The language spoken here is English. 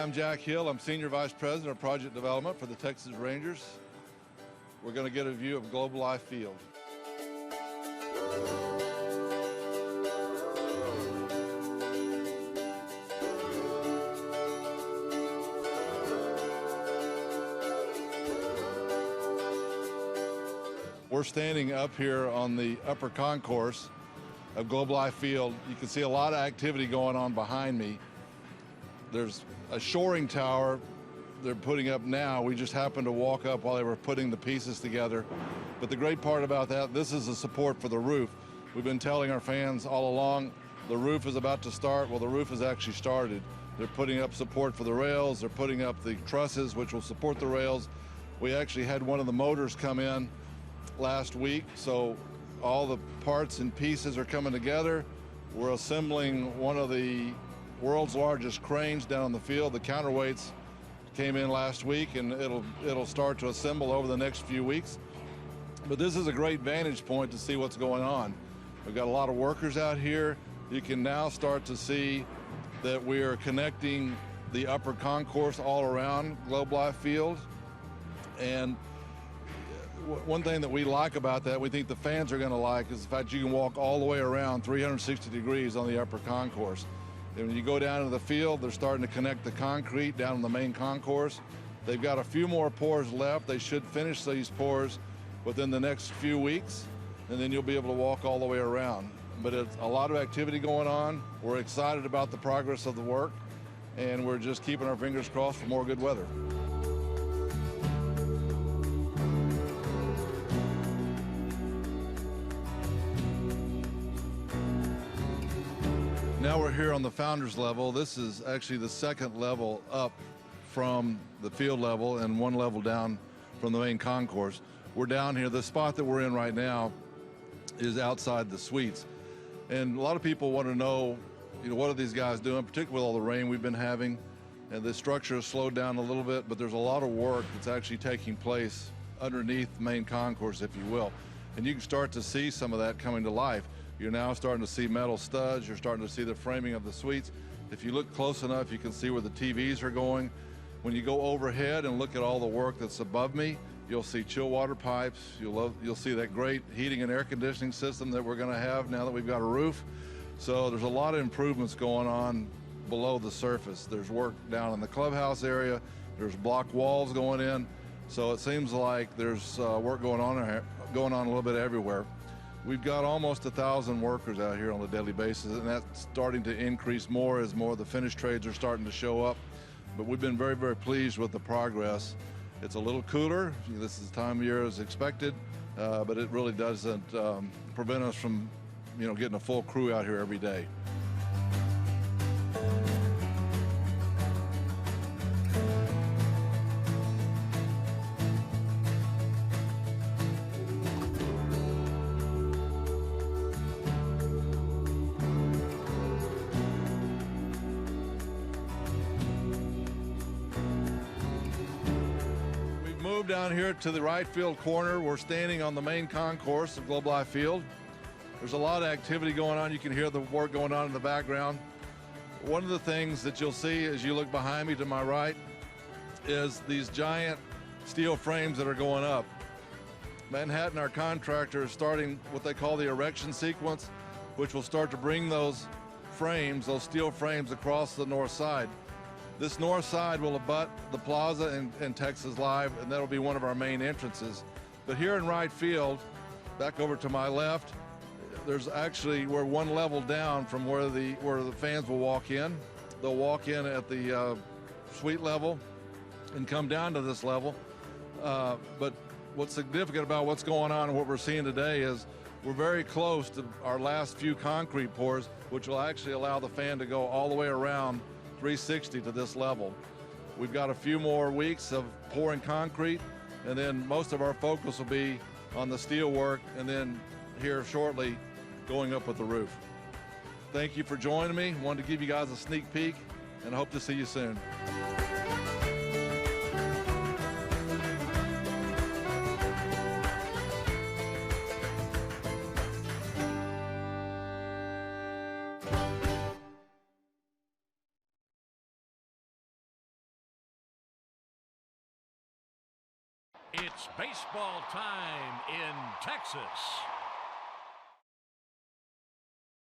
Hi, I'm Jack Hill. I'm Senior Vice President of Project Development for the Texas Rangers. We're going to get a view of Globe Life Field. We're standing up here on the upper concourse of Globe Life Field. You can see a lot of activity going on behind me. There's a shoring tower they're putting up now. We just happened to walk up while they were putting the pieces together. But the great part about that, this is the support for the roof. We've been telling our fans all along, the roof is about to start. Well, the roof has actually started. They're putting up support for the rails. They're putting up the trusses, which will support the rails. We actually had one of the motors come in last week, so all the parts and pieces are coming together. We're assembling one of the world's largest cranes down on the field. The counterweights came in last week, and it'll start to assemble over the next few weeks. But this is a great vantage point to see what's going on. We've got a lot of workers out here. You can now start to see that we are connecting the upper concourse all around Globe Life Field. And one thing that we like about that, we think the fans are going to like, is the fact you can walk all the way around 360 degrees on the upper concourse. And when you go down to the field, they're starting to connect the concrete down in the main concourse. They've got a few more pours left. They should finish these pours within the next few weeks, and then you'll be able to walk all the way around. But it's a lot of activity going on. We're excited about the progress of the work, and we're just keeping our fingers crossed for more good weather. Now we're here on the founders level. This is actually the second level up from the field level and one level down from the main concourse. We're down here. The spot that we're in right now is outside the suites. And a lot of people want to know, what are these guys doing, particularly with all the rain we've been having. And the structure has slowed down a little bit, but there's a lot of work that's actually taking place underneath the main concourse, if you will. And you can start to see some of that coming to life. You're now starting to see metal studs. You're starting to see the framing of the suites. If you look close enough, you can see where the TVs are going. When you go overhead and look at all the work that's above me, you'll see chill water pipes. You'll see that great heating and air conditioning system that we're going to have now that we've got a roof. So there's a lot of improvements going on below the surface. There's work down in the clubhouse area. There's block walls going in. So it seems like there's work going on a little bit everywhere. We've got almost 1,000 workers out here on a daily basis, and that's starting to increase more as more of the finished trades are starting to show up. But we've been very, very pleased with the progress. It's a little cooler. This is the time of year as expected, but it really doesn't prevent us from, getting a full crew out here every day. Down here to the right field corner, we're standing on the main concourse of Globe Life Field. There's a lot of activity going on. You can hear the work going on in the background. One of the things that you'll see as you look behind me to my right is these giant steel frames that are going up. Manhattan, our contractor, is starting what they call the erection sequence, which will start to bring those frames, those steel frames, across the north side. This north side will abut the plaza and Texas Live, and that'll be one of our main entrances. But here in right field, back over to my left, we're one level down from where the fans will walk in. They'll walk in at the suite level and come down to this level. But what's significant about what's going on and what we're seeing today is we're very close to our last few concrete pours, which will actually allow the fan to go all the way around 360 to this level. We've got a few more weeks of pouring concrete, and then most of our focus will be on the steel work, and then here shortly going up with the roof. Thank you for joining me. Wanted to give you guys a sneak peek, and I hope to see you soon. It's baseball time in Texas.